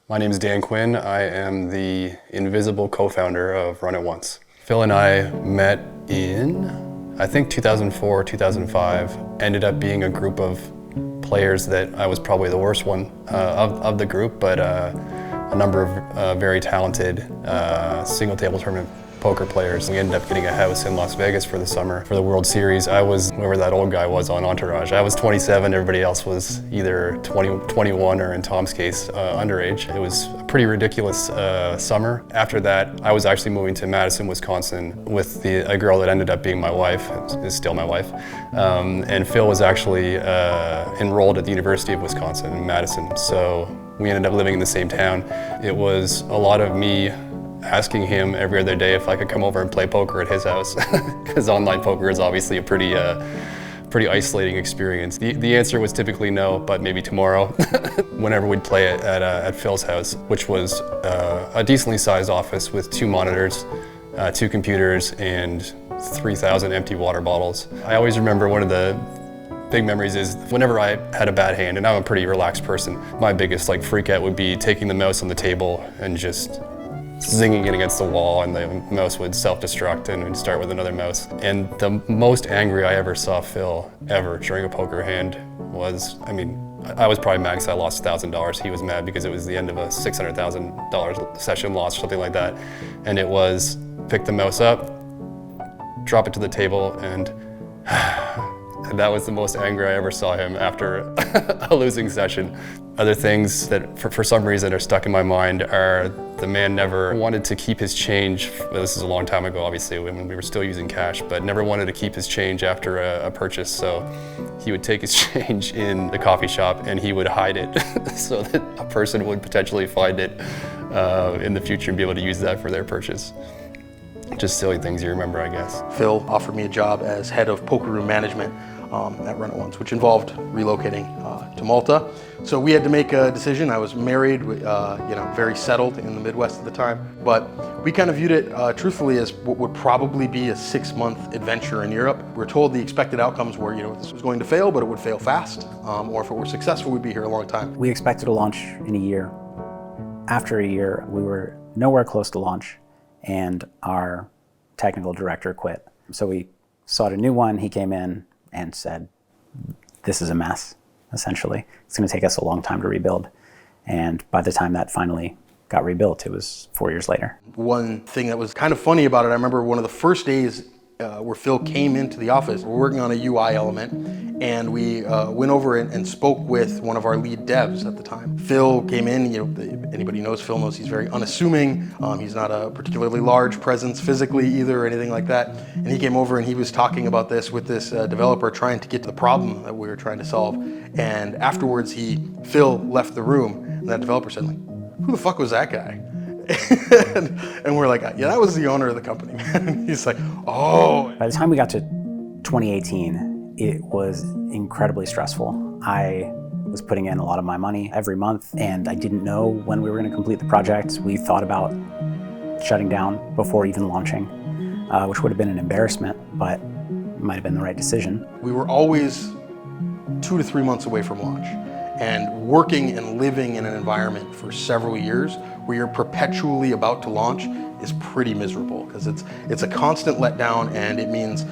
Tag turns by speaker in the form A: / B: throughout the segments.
A: My name is Dan Quinn. I am the invisible co-founder of Run It Once. Phil and I met in, I think 2004, 2005. Ended up being a group of players that I was probably the worst one of the group, but a number of very talented single table tournament poker players. We ended up getting a house in Las Vegas for the summer for the World Series. I was whoever that old guy was on Entourage. I was 27, everybody else was either 20, 21 or in Tom's case, underage. It was a pretty ridiculous summer. After that, I was actually moving to Madison, Wisconsin with a girl that ended up being my wife, is still my wife. And Phil was actually enrolled at the University of Wisconsin in Madison. So we ended up living in the same town. It was a lot of me asking him every other day if I could come over and play poker at his house, because online poker is obviously a pretty isolating experience. The answer was typically no, but maybe tomorrow. Whenever we'd play it at Phil's house, which was a decently sized office with 2 monitors, 2 computers, and 3,000 empty water bottles. I always remember one of the big memories is whenever I had a bad hand, and I'm a pretty relaxed person, my biggest freak out would be taking the mouse on the table and just zinging it against the wall, and the mouse would self-destruct and we'd start with another mouse. And the most angry I ever saw Phil ever during a poker hand was, I was probably mad because I lost $1,000. He was mad because it was the end of a $600,000 session loss, something like that. And it was pick the mouse up, drop it to the table, and that was the most angry I ever saw him after a losing session. Other things that for some reason are stuck in my mind are the man never wanted to keep his change. Well, this is a long time ago, obviously, when we were still using cash, but never wanted to keep his change after a purchase. So he would take his change in the coffee shop and he would hide it so that a person would potentially find it in the future and be able to use that for their purchase. Just silly things you remember, I guess.
B: Phil offered me a job as head of poker room management at Run It Once, which involved relocating to Malta. So we had to make a decision. I was married, very settled in the Midwest at the time, but we kind of viewed it truthfully as what would probably be a 6-month adventure in Europe. We were told the expected outcomes were, this was going to fail, but it would fail fast, or if it were successful, we'd be here a long time.
C: We expected to launch in a year. After a year, we were nowhere close to launch, and our technical director quit. So we sought a new one. He came in and said, this is a mess, essentially. It's going to take us a long time to rebuild. And by the time that finally got rebuilt, it was 4 years later.
B: One thing that was kind of funny about it, I remember one of the first days where Phil came into the office. We're working on a UI element, and we went over and spoke with one of our lead devs at the time. Phil came in, anybody who knows Phil knows he's very unassuming. He's not a particularly large presence physically either or anything like that. And he came over and he was talking about this with this developer, trying to get to the problem that we were trying to solve. And afterwards, Phil left the room, and that developer said, who the fuck was that guy? and we're like, yeah, that was the owner of the company, man. And he's like, oh.
C: By the time we got to 2018, it was incredibly stressful. I was putting in a lot of my money every month, and I didn't know when we were going to complete the project. We thought about shutting down before even launching, which would have been an embarrassment, but it might have been the right decision.
B: We were always 2 to 3 months away from launch. And working and living in an environment for several years where you're perpetually about to launch is pretty miserable, because it's a constant letdown, and it means,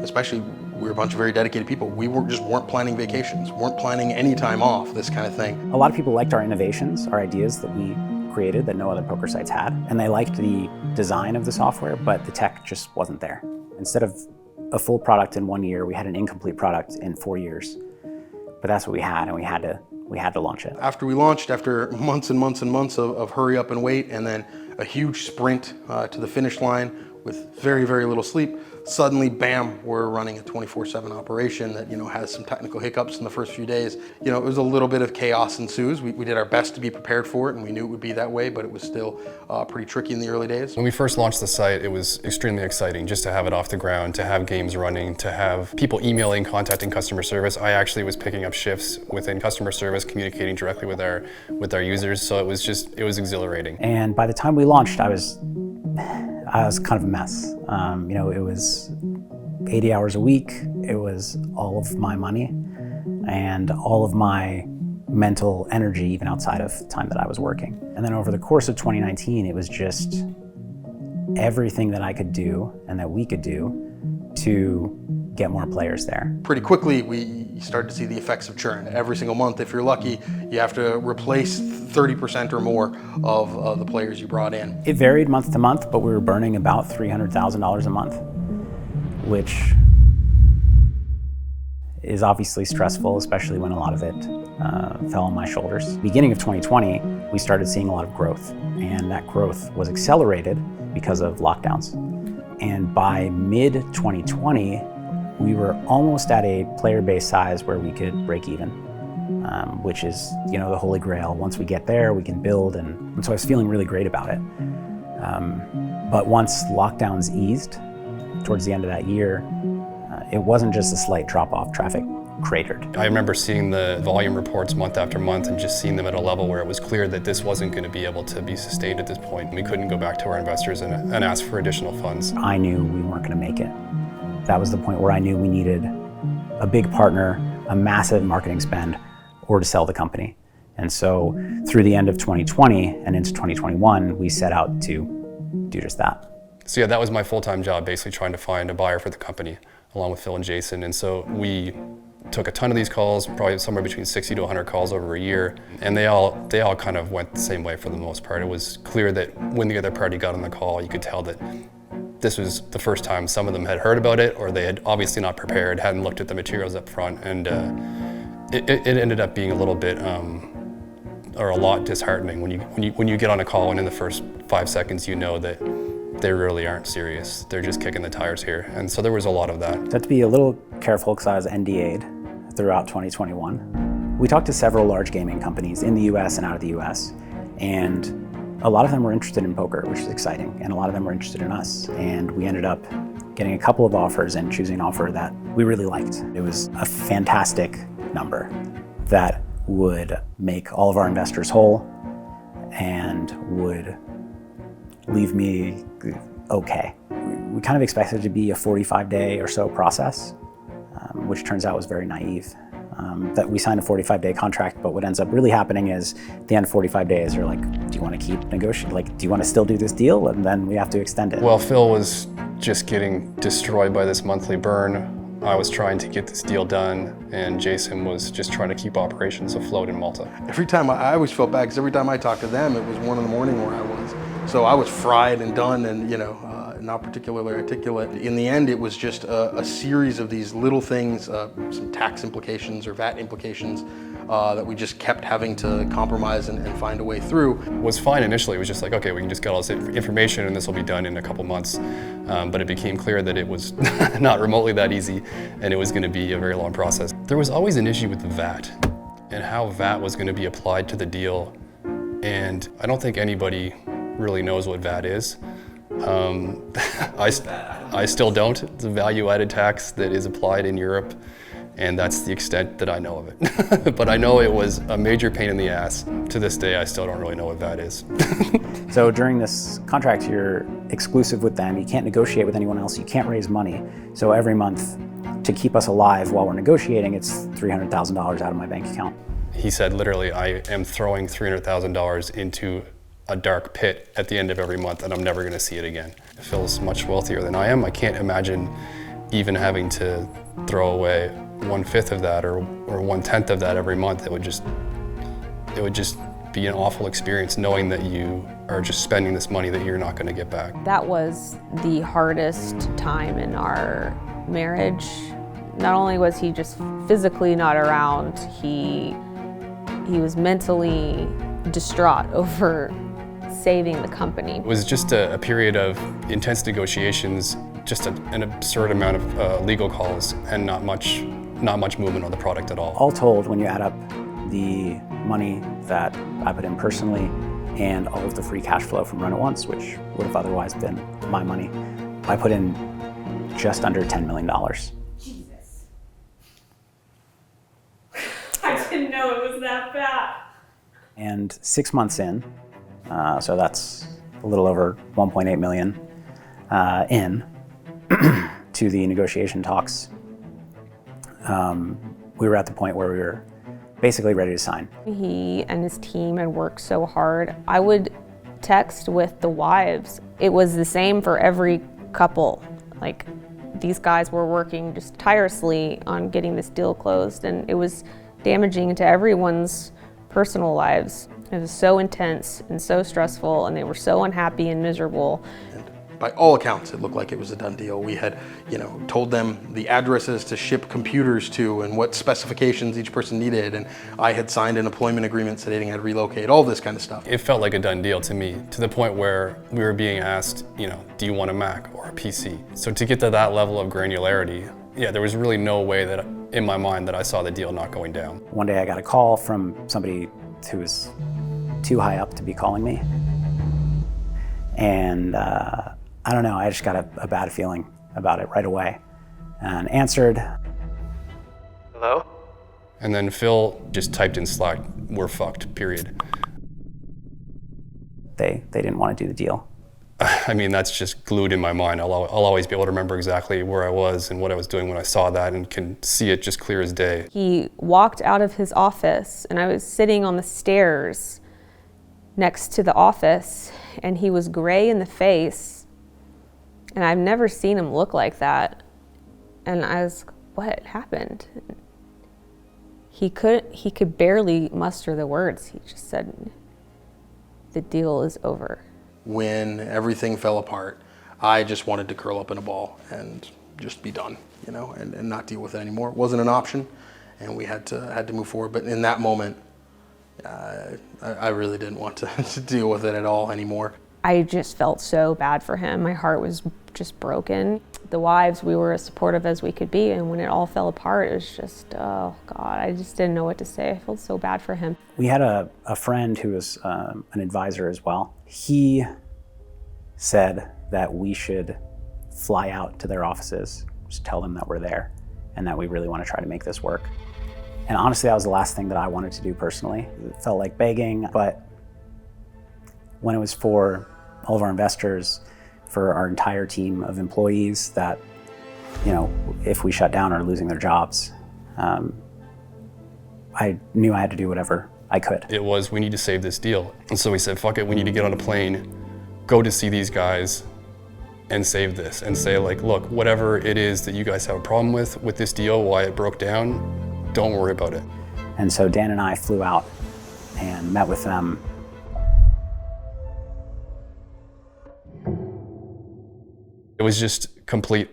B: especially we're a bunch of very dedicated people. We weren't planning vacations, weren't planning any time off, this kind of thing.
C: A lot of people liked our innovations, our ideas that we created that no other poker sites had, and they liked the design of the software, but the tech just wasn't there. Instead of a full product in 1 year, we had an incomplete product in 4 years. But that's what we had, and we had to launch it.
B: After we launched, after months and months and months of hurry up and wait, and then a huge sprint to the finish line with very, very little sleep, suddenly, bam, we're running a 24/7 operation that has some technical hiccups in the first few days. It was a little bit of chaos ensues. We did our best to be prepared for it, and we knew it would be that way, but it was still pretty tricky in the early days.
A: When we first launched the site, it was extremely exciting just to have it off the ground, to have games running, to have people emailing, contacting customer service. I actually was picking up shifts within customer service, communicating directly with our users, so it was exhilarating.
C: And by the time we launched, I was kind of a mess. It was 80 hours a week. It was all of my money and all of my mental energy even outside of the time that I was working. And then over the course of 2019, it was just everything that I could do and that we could do to get more players there.
B: Pretty quickly, we started to see the effects of churn. Every single month, if you're lucky, you have to replace 30% or more of the players you brought in.
C: It varied month to month, but we were burning about $300,000 a month, which is obviously stressful, especially when a lot of it fell on my shoulders. Beginning of 2020, we started seeing a lot of growth, and that growth was accelerated because of lockdowns. And by mid-2020, we were almost at a player base size where we could break even, which is, the holy grail. Once we get there, we can build, and so I was feeling really great about it. But once lockdowns eased towards the end of that year, it wasn't just a slight drop-off. Traffic cratered.
A: I remember seeing the volume reports month after month and just seeing them at a level where it was clear that this wasn't going to be able to be sustained at this point. We couldn't go back to our investors and ask for additional funds.
C: I knew we weren't going to make it. That was the point where I knew we needed a big partner, a massive marketing spend, or to sell the company. And so through the end of 2020 and into 2021, we set out to do just that.
A: So yeah, that was my full-time job, basically trying to find a buyer for the company, along with Phil and Jason. And so we took a ton of these calls, probably somewhere between 60 to 100 calls over a year, and they all kind of went the same way for the most part. It was clear that when the other party got on the call, you could tell that this was the first time some of them had heard about it, or they had obviously not prepared, hadn't looked at the materials up front, and it ended up being a little bit, or a lot disheartening when you get on a call and in the first 5 seconds you know that they really aren't serious. They're just kicking the tires here. And so there was a lot of that.
C: I had to be a little careful because I was NDA'd throughout 2021. We talked to several large gaming companies in the US and out of the US, and a lot of them were interested in poker, which is exciting, and a lot of them were interested in us. And we ended up getting a couple of offers and choosing an offer that we really liked. It was a fantastic number that would make all of our investors whole and would leave me okay. We kind of expected it to be a 45-day or so process, which turns out was very naive. That we signed a 45-day contract, but what ends up really happening is at the end of 45 days, you're like, do you want to keep negotiating? Like, do you want to still do this deal? And then we have to extend it.
A: Well, Phil was just getting destroyed by this monthly burn. I was trying to get this deal done, and Jason was just trying to keep operations afloat in Malta.
B: Every time, I always felt bad because every time I talked to them, it was 1 in the morning where I was. So I was fried and done and, not particularly articulate. In the end, it was just a series of these little things, some tax implications or VAT implications that we just kept having to compromise and find a way through.
A: It was fine initially. It was just like, okay, we can just get all this information and this will be done in a couple months. But it became clear that it was not remotely that easy and it was going to be a very long process. There was always an issue with the VAT and how VAT was going to be applied to the deal. And I don't think anybody really knows what VAT is. I still don't. It's a value-added tax that is applied in Europe, and that's the extent that I know of it. But I know it was a major pain in the ass. To this day, I still don't really know what VAT is.
C: So during this contract, you're exclusive with them. You can't negotiate with anyone else. You can't raise money. So every month, to keep us alive while we're negotiating, it's $300,000 out of my bank account.
A: He said, literally, I am throwing $300,000 into a dark pit at the end of every month, and I'm never going to see it again. Phil's much wealthier than I am. I can't imagine even having to throw away 1/5 of that or 1/10 of that every month. It would just be an awful experience knowing that you are just spending this money that you're not going to get back.
D: That was the hardest time in our marriage. Not only was he just physically not around, he was mentally distraught over saving the company.
A: It was just a period of intense negotiations, just an absurd amount of legal calls, and not much movement on the product at all.
C: All told, when you add up the money that I put in personally and all of the free cash flow from Run It Once, which would have otherwise been my money, I put in just under $10 million.
E: Jesus. I didn't know it was that bad.
C: And 6 months in, so that's a little over 1.8 million in to the negotiation talks, we were at the point where we were basically ready to sign.
D: He and his team had worked so hard. I would text with the wives. It was the same for every couple. Like, these guys were working just tirelessly on getting this deal closed, and it was damaging to everyone's personal lives. It was so intense and so stressful, and they were so unhappy and miserable.
B: By all accounts, it looked like it was a done deal. We had, told them the addresses to ship computers to and what specifications each person needed. And I had signed an employment agreement stating I'd relocate, all this kind of stuff.
A: It felt like a done deal to me, to the point where we were being asked, do you want a Mac or a PC? So to get to that level of granularity, there was really no way that in my mind that I saw the deal not going down.
C: One day I got a call from somebody who was too high up to be calling me. And I don't know, I just got a bad feeling about it right away and answered.
B: Hello?
A: And then Phil just typed in Slack, "We're fucked, period."
C: They didn't want to do the deal.
A: I mean, that's just glued in my mind. I'll always be able to remember exactly where I was and what I was doing when I saw that, and can see it just clear as day.
D: He walked out of his office, and I was sitting on the stairs next to the office, and he was gray in the face. And I've never seen him look like that. And I was, what happened? He could barely muster the words. He just said, "The deal is over."
B: When everything fell apart, I just wanted to curl up in a ball and just be done, and not deal with it anymore. It wasn't an option, and we had to move forward. But in that moment, I really didn't want to deal with it at all anymore.
D: I just felt so bad for him. My heart was just broken. The wives, we were as supportive as we could be, and when it all fell apart, it was just, oh God, I just didn't know what to say. I felt so bad for him.
C: We had a friend who was an advisor as well. He said that we should fly out to their offices, just tell them that we're there and that we really want to try to make this work. And honestly, that was the last thing that I wanted to do personally. It felt like begging, but when it was for all of our investors, for our entire team of employees that, if we shut down are losing their jobs, I knew I had to do whatever I could.
A: It was, we need to save this deal. And so we said, fuck it, we need to get on a plane, go to see these guys and save this, and say, like, look, whatever it is that you guys have a problem with this deal, why it broke down, don't worry about it.
C: And so Dan and I flew out and met with them.
A: It was just complete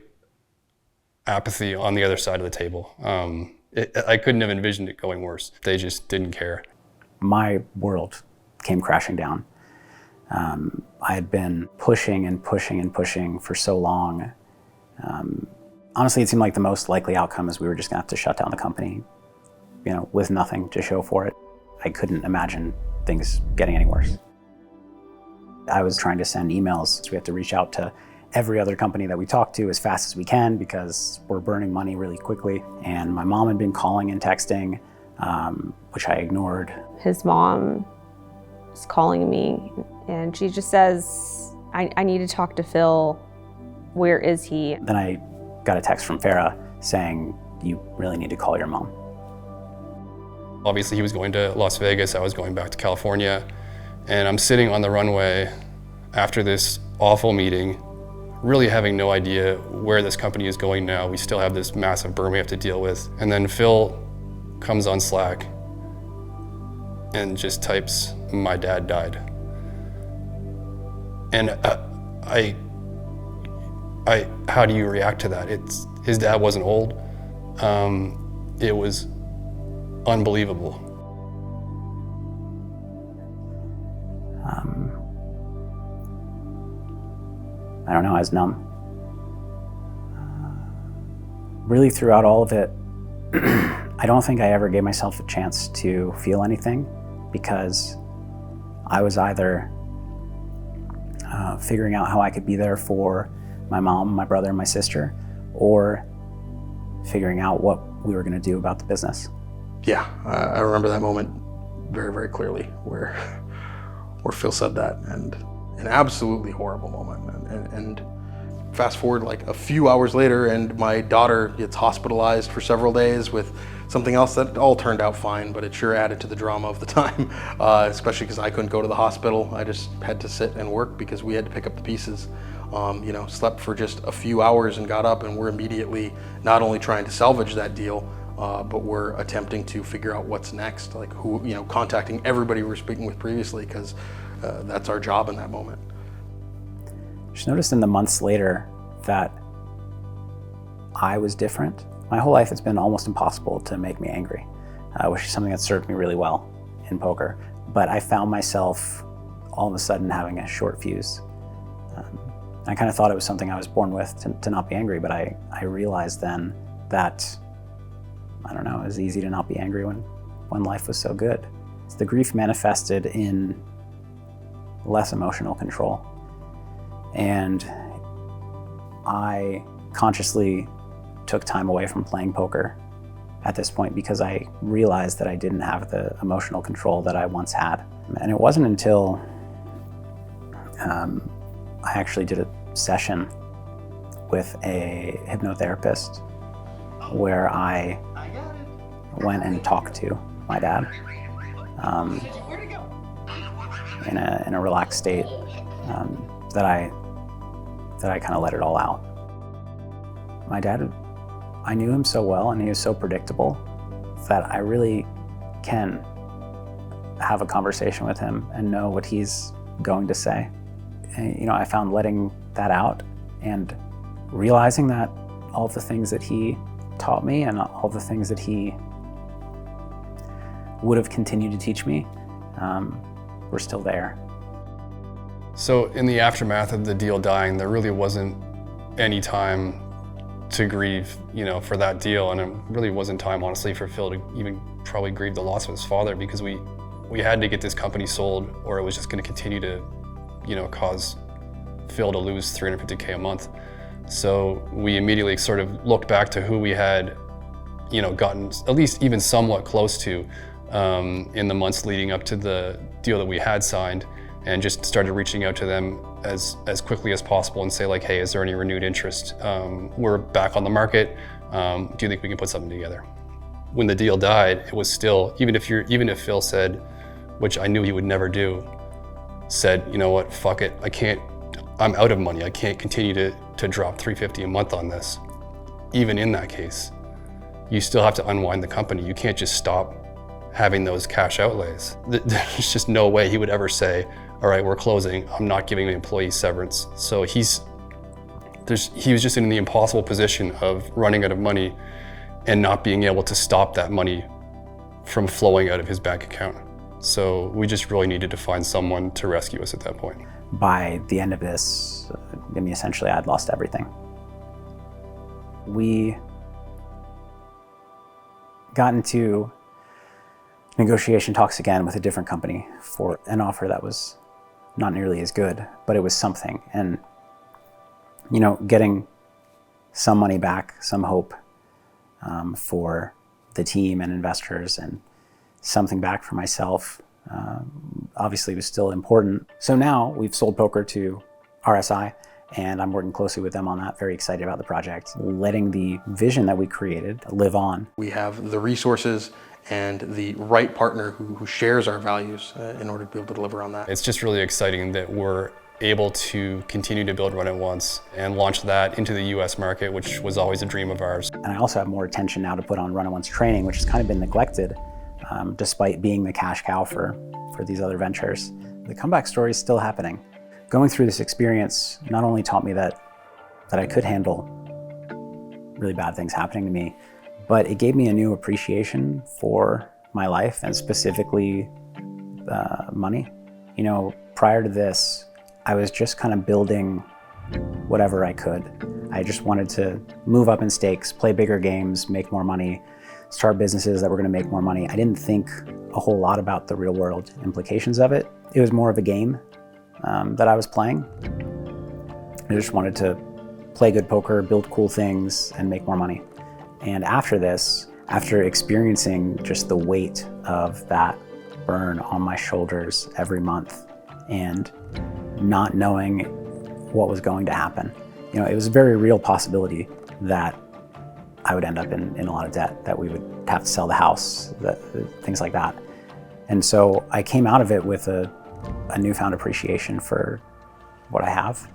A: apathy on the other side of the table. I couldn't have envisioned it going worse. They just didn't care.
C: My world came crashing down. I had been pushing and pushing and pushing for so long. Honestly, it seemed like the most likely outcome is we were just gonna have to shut down the company, with nothing to show for it. I couldn't imagine things getting any worse. I was trying to send emails, so we have to reach out to every other company that we talk to as fast as we can because we're burning money really quickly. And my mom had been calling and texting, which I ignored.
D: His mom is calling me, and she just says, I need to talk to Phil. Where is he?
C: Then I got a text from Farah saying, "You really need to call your mom."
A: Obviously, he was going to Las Vegas, I was going back to California, and I'm sitting on the runway after this awful meeting, really having no idea where this company is going now. We still have this massive burn we have to deal with. And then Phil comes on Slack and just types, "My dad died." And how do you react to that? His dad wasn't old. It was unbelievable.
C: I don't know, I was numb. Really throughout all of it, I don't think I ever gave myself a chance to feel anything because I was either figuring out how I could be there for my mom, my brother, and my sister, or figuring out what we were gonna do about the business.
B: Yeah, I remember that moment very, very clearly where Phil said that, and an absolutely horrible moment. And Fast forward like a few hours later, and my daughter gets hospitalized for several days with something else that all turned out fine, but it sure added to the drama of the time, especially because I couldn't go to the hospital. I just had to sit and work because we had to pick up the pieces. Slept for just a few hours and got up, and we're immediately not only trying to salvage that deal, but we're attempting to figure out what's next, like who, contacting everybody we were speaking with previously, because that's our job in that moment.
C: Just noticed in the months later that I was different. My whole life it's been almost impossible to make me angry, which is something that served me really well in poker. But I found myself all of a sudden having a short fuse. I kind of thought it was something I was born with to not be angry, but I realized then that, I don't know, it was easy to not be angry when life was so good. The grief manifested in less emotional control. And I consciously took time away from playing poker at this point because I realized that I didn't have the emotional control that I once had. And it wasn't until I actually did a session with a hypnotherapist where I went and talked to my dad in a relaxed state, that I kind of let it all out. My dad, I knew him so well and he was so predictable that I really can have a conversation with him and know what he's going to say. And, I found letting that out and realizing that all of the things that he taught me and all the things that he would have continued to teach me were still there.
A: So in the aftermath of the deal dying, there really wasn't any time to grieve, for that deal. And it really wasn't time, honestly, for Phil to even probably grieve the loss of his father, because we had to get this company sold or it was just going to continue to, cause Phil to lose $350K a month. So we immediately sort of looked back to who we had, gotten at least even somewhat close to in the months leading up to the deal that we had signed, and just started reaching out to them as quickly as possible and say like, hey, is there any renewed interest? We're back on the market. Do you think we can put something together? When the deal died, it was still, even if Phil said, which I knew he would never do, said, you know what, fuck it, I'm out of money. I can't continue to drop $350 a month on this. Even in that case, you still have to unwind the company. You can't just stop having those cash outlays. There's just no way he would ever say, all right, we're closing, I'm not giving the employee severance. So he was just in the impossible position of running out of money and not being able to stop that money from flowing out of his bank account. So we just really needed to find someone to rescue us at that point.
C: By the end of this, essentially I'd lost everything. We got into negotiation talks again with a different company for an offer that was not nearly as good, but it was something. And, getting some money back, some hope for the team and investors, and something back for myself, obviously was still important. So now we've sold poker to RSI, and I'm working closely with them on that, very excited about the project, letting the vision that we created live on.
B: We have the resources and the right partner who shares our values in order to be able to deliver on that.
A: It's just really exciting that we're able to continue to build Run It Once and launch that into the US market, which was always a dream of ours.
C: And I also have more attention now to put on Run It Once training, which has kind of been neglected despite being the cash cow for these other ventures. The comeback story is still happening. Going through this experience not only taught me that I could handle really bad things happening to me, but it gave me a new appreciation for my life, and specifically money. Prior to this, I was just kind of building whatever I could. I just wanted to move up in stakes, play bigger games, make more money, start businesses that were going to make more money. I didn't think a whole lot about the real world implications of it. It was more of a game that I was playing. I just wanted to play good poker, build cool things, and make more money. And after this, after experiencing just the weight of that burn on my shoulders every month and not knowing what was going to happen, You know, it was a very real possibility that I would end up in a lot of debt, that we would have to sell the house, things like that. And so I came out of it with a newfound appreciation for what I have.